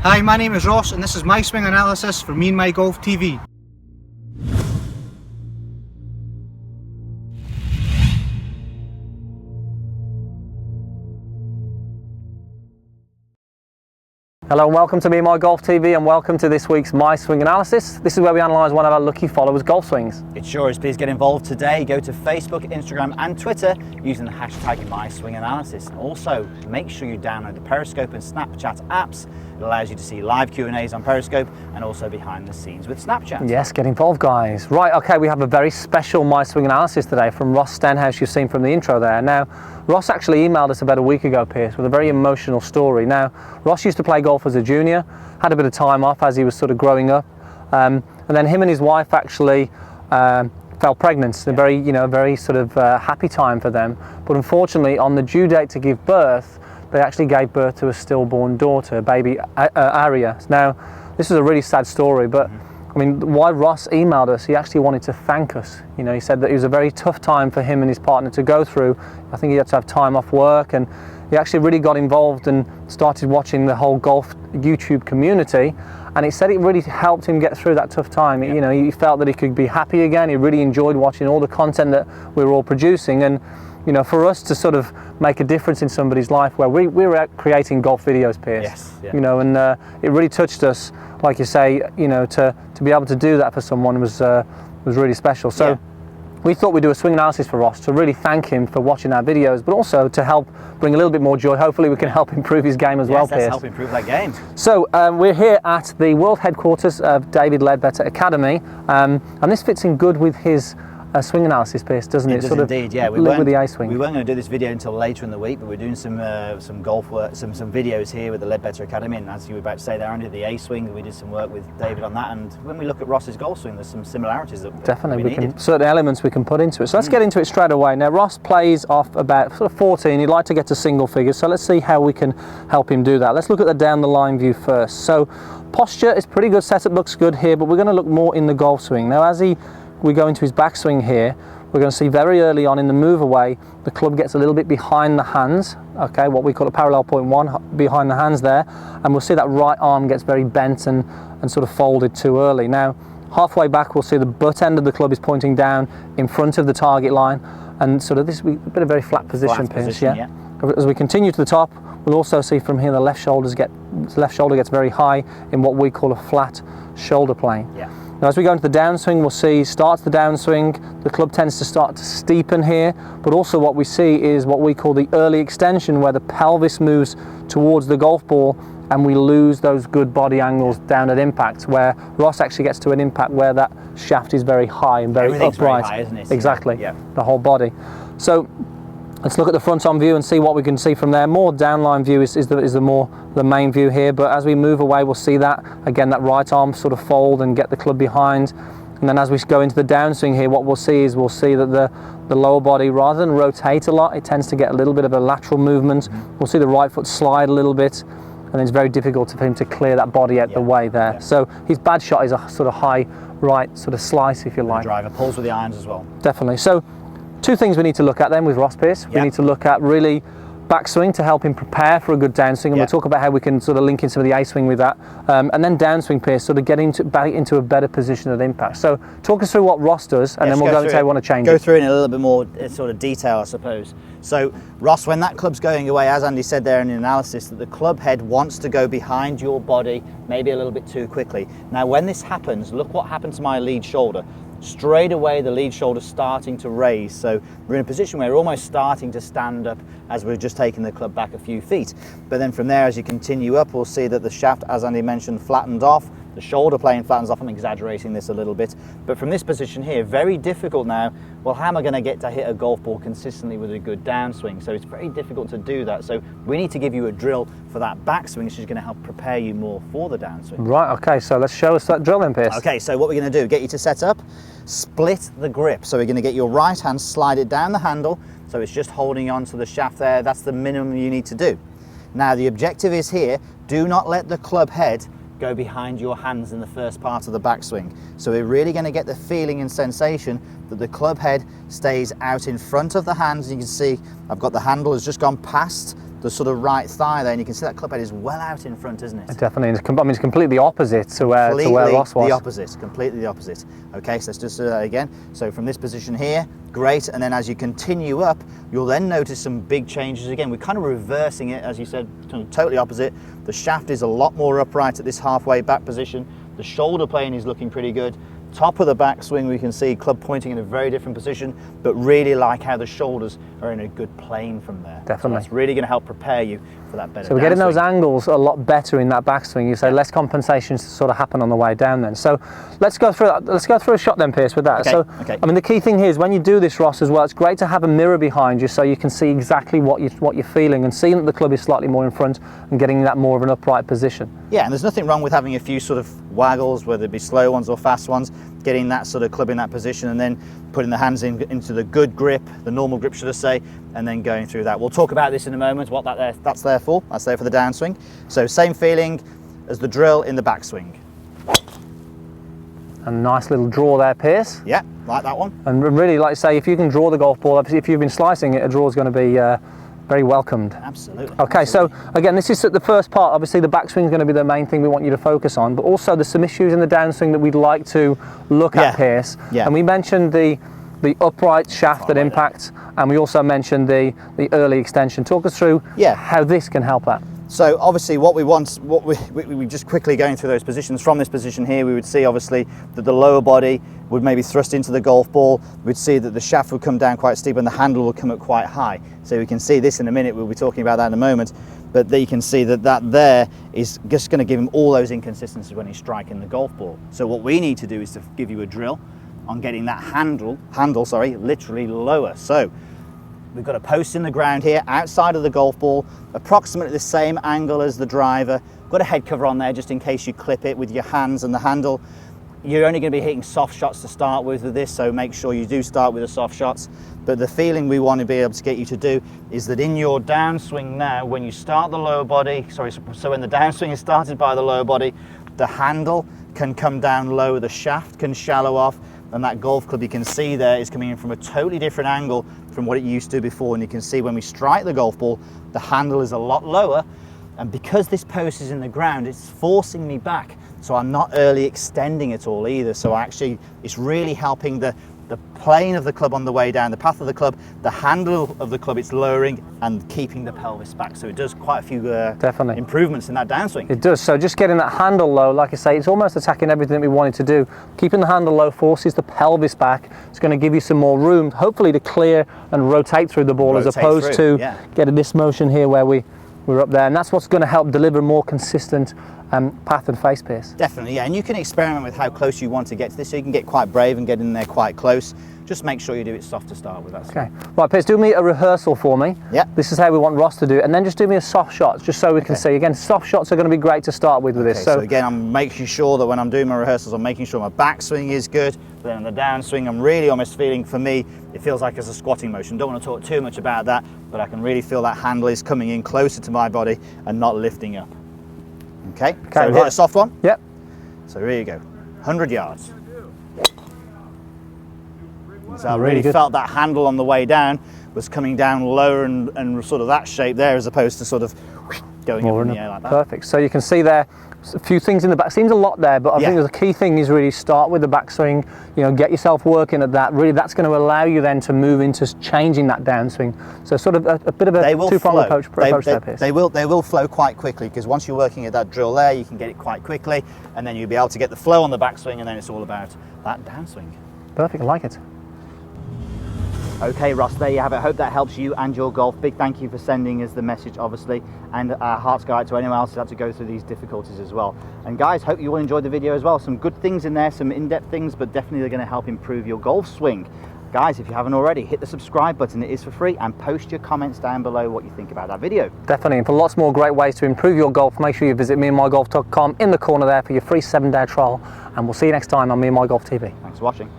Hi, my name is Ross and this is my swing analysis for Me and My Golf TV. Hello and welcome to Me and My Golf TV, and welcome to this week's My Swing Analysis. This is where we analyse one of our lucky followers' golf swings. It sure is. Please get involved today. Go to Facebook, Instagram and Twitter using the hashtag My Swing Analysis. Also, make sure you download the Periscope and Snapchat apps. It allows you to see live Q&As on Periscope and also behind the scenes with Snapchat. Yes, get involved, guys. Right, okay, we have a very special My Swing Analysis today from Ross Stenhouse, you've seen from the intro there. Now, Ross actually emailed us about a week ago, Pierce, with a very emotional story. Now, Ross used to play golf as a junior, had a bit of time off as he was sort of growing up, and then him and his wife actually fell pregnant. A very sort of happy time for them. But unfortunately, on the due date to give birth, they actually gave birth to a stillborn daughter, baby Aria. Now, this is a really sad story, but I mean, why Ross emailed us, he actually wanted to thank us. You know, he said that it was a very tough time for him and his partner to go through. I think he had to have time off work, and he actually really got involved and started watching the whole golf YouTube community. And he said it really helped him get through that tough time. You know, he felt that he could be happy again. He really enjoyed watching all the content that we were all producing. And you know, for us to sort of make a difference in somebody's life where we were creating golf videos, Pierce. Yes, yeah. You know, and it really touched us, like you say, you know, to be able to do that for someone was really special. So we thought we'd do a swing analysis for Ross to really thank him for watching our videos, but also to help bring a little bit more joy. Hopefully we can help improve his game as well, Pierce. Let's help improve that game. So we're here at the world headquarters of David Ledbetter Academy, and this fits in good with his swing analysis, Pierce, doesn't it? It does indeed, yeah. We with the A-swing. We weren't going to do this video until later in the week, but we're doing some golf work, some videos here with the Ledbetter Academy, and as you were about to say there, Andy, the A-swing, we did some work with David on that, and when we look at Ross's golf swing, there's some similarities that definitely we can, certain elements we can put into it. So let's get into it straight away. Now, Ross plays off about sort of 14. He'd like to get to single figures, so let's see how we can help him do that. Let's look at the down the line view first. So posture is pretty good, setup looks good here, but we're going to look more in the golf swing. Now, as we go into his backswing here, we're going to see very early on in the move away, the club gets a little bit behind the hands, okay, what we call a parallel point one, behind the hands there, and we'll see that right arm gets very bent and sort of folded too early. Now, halfway back, we'll see the butt end of the club is pointing down in front of the target line, and sort of this, a bit of very flat position, Pierce, yeah. As we continue to the top, we'll also see from here the left shoulder gets very high in what we call a flat shoulder plane. Yeah. Now, as we go into the downswing, we'll see starts the downswing, the club tends to start to steepen here, but also what we see is what we call the early extension, where the pelvis moves towards the golf ball and we lose those good body angles down at impact, where Ross actually gets to an impact where that shaft is very high and very upright. Very high, isn't it? Exactly, yeah. The whole body. So let's look at the front-on view and see what we can see from there. More downline view is the main view here, but as we move away, we'll see that, again, that right arm sort of fold and get the club behind. And then as we go into the downswing here, what we'll see that the lower body, rather than rotate a lot, it tends to get a little bit of a lateral movement. We'll see the right foot slide a little bit, and it's very difficult for him to clear that body out the way there. Yeah. So his bad shot is a sort of high right sort of slice, if you like. The driver pulls with the irons as well. Definitely. So two things we need to look at then with Ross, Pierce. We need to look at really backswing to help him prepare for a good downswing, and we'll talk about how we can sort of link in some of the A-swing with that, and then downswing, Pierce, sort of get back into a better position at impact. So talk us through what Ross does, and then we'll go into how we want to change it. Go through it in a little bit more sort of detail, I suppose. So Ross, when that club's going away, as Andy said there in the analysis, that the club head wants to go behind your body maybe a little bit too quickly. Now when this happens, look what happened to my lead shoulder. Straight away the lead shoulder's starting to raise, so we're in a position where we're almost starting to stand up as we're just taking the club back a few feet. But then from there, as you continue up, we'll see that the shaft, as Andy mentioned, flattened off, the shoulder plane flattens off. I'm exaggerating this a little bit, but from this position here, very difficult now. Well, how am I going to get to hit a golf ball consistently with a good downswing? So it's very difficult to do that. So we need to give you a drill for that backswing, which is going to help prepare you more for the downswing. Right, okay, so let's show us that drill then, Pierce. Okay, so what we're going to do, get you to set up, split the grip. So we're going to get your right hand, slide it down the handle, so it's just holding on to the shaft there. That's the minimum you need to do. Now the objective is here, do not let the club head go behind your hands in the first part of the backswing. So we're really going to get the feeling and sensation that the club head stays out in front of the hands. You can see I've got the handle has just gone past the sort of right thigh there, and you can see that club head is well out in front, isn't it? Definitely. I mean, it's completely opposite to where Ross was. The opposite, completely the opposite. Okay, so let's just do that again. So from this position here, great, and then as you continue up, you'll then notice some big changes again. We're kind of reversing it, as you said, totally opposite. The shaft is a lot more upright at this halfway back position. The shoulder plane is looking pretty good. Top of the backswing, we can see club pointing in a very different position, but really like how the shoulders are in a good plane from there. Definitely. So that's really going to help prepare you for that better. So we're getting those angles a lot better in that backswing. You say less compensations to sort of happen on the way down then. So let's go through that. Let's go through a shot then, Pierce, with that. Okay. I mean, the key thing here is when you do this, Ross, as well, it's great to have a mirror behind you so you can see exactly what you're feeling and seeing that the club is slightly more in front and getting that more of an upright position. Yeah, and there's nothing wrong with having a few sort of waggles, whether it be slow ones or fast ones, getting that sort of club in that position and then putting the hands into the good grip, the normal grip should I say, and then going through that. We'll talk about this in a moment, what that's there for. That's there for the downswing. So same feeling as the drill in the backswing. A nice little draw there, Pierce. Yeah, like that one. And really, like I say, if you can draw the golf ball, obviously if you've been slicing it, a draw is going to be very welcomed. Absolutely. Okay, absolutely. So again, this is the first part. Obviously the backswing is going to be the main thing we want you to focus on, but also there's some issues in the downswing that we'd like to look at, Pierce. Yeah. And we mentioned the upright shaft at impact, and we also mentioned the early extension. Talk us through how this can help that. So obviously what we just quickly going through those positions. From this position here, we would see obviously that the lower body would maybe thrust into the golf ball. We'd see that the shaft would come down quite steep and the handle would come up quite high. So we can see this in a minute, we'll be talking about that in a moment. But there you can see that there is just going to give him all those inconsistencies when he's striking the golf ball. So what we need to do is to give you a drill on getting that handle literally lower. So we've got a post in the ground here outside of the golf ball, approximately the same angle as the driver. Got a head cover on there just in case you clip it with your hands and the handle. You're only going to be hitting soft shots to start with this, so make sure you do start with the soft shots. But the feeling we want to be able to get you to do is that in your downswing now, when you start the lower body, so when the downswing is started by the lower body, the handle can come down lower, the shaft can shallow off, and that golf club you can see there is coming in from a totally different angle from what it used to before. And you can see when we strike the golf ball, the handle is a lot lower, and because this post is in the ground, it's forcing me back, so I'm not early extending it all either. So actually it's really helping the plane of the club on the way down, the path of the club, the handle of the club it's lowering and keeping the pelvis back. So it does quite a few definitely improvements in that downswing. It does. So just getting that handle low, like I say, it's almost attacking everything that we wanted to do. Keeping the handle low forces the pelvis back. It's going to give you some more room, hopefully, to clear and rotate through the ball, as opposed to getting this motion here where we're up there. And that's what's going to help deliver more consistent path and face, Pierce. Definitely, yeah, and you can experiment with how close you want to get to this, so you can get quite brave and get in there quite close. Just make sure you do it soft to start with. That's okay. Right, Pierce, do me a rehearsal for me. Yeah. This is how we want Ross to do it, and then just do me a soft shot, just so we can see. Again, soft shots are going to be great to start with this. So again, I'm making sure that when I'm doing my rehearsals, I'm making sure my backswing is good, but then on the downswing, I'm really almost feeling, for me, it feels like it's a squatting motion. Don't want to talk too much about that, but I can really feel that handle is coming in closer to my body and not lifting up. Okay, so hit a soft one. Yep. So here you go, 100 yards. So I really really felt that handle on the way down was coming down lower and sort of that shape there, as opposed to sort of going up in the air like that. Perfect. So you can see there a few things in the back. Seems a lot there, but I think the key thing is really start with the backswing. You know, get yourself working at that. Really, that's going to allow you then to move into changing that downswing. So sort of a bit of a two-pronged approach there, Pierce. They will flow quite quickly, because once you're working at that drill there, you can get it quite quickly, and then you'll be able to get the flow on the backswing, and then it's all about that downswing. Perfect. I like it. Okay, Ross, there you have it. I hope that helps you and your golf. Big thank you for sending us the message, obviously, and our hearts go out to anyone else who's had to go through these difficulties as well. And guys, hope you all enjoyed the video as well. Some good things in there, some in-depth things, but definitely they're going to help improve your golf swing. Guys, if you haven't already, hit the subscribe button. It is for free, and post your comments down below what you think about that video. Definitely, and for lots more great ways to improve your golf, make sure you visit meandmygolf.com in the corner there for your free 7-day trial, and we'll see you next time on Me and My Golf TV. Thanks for watching.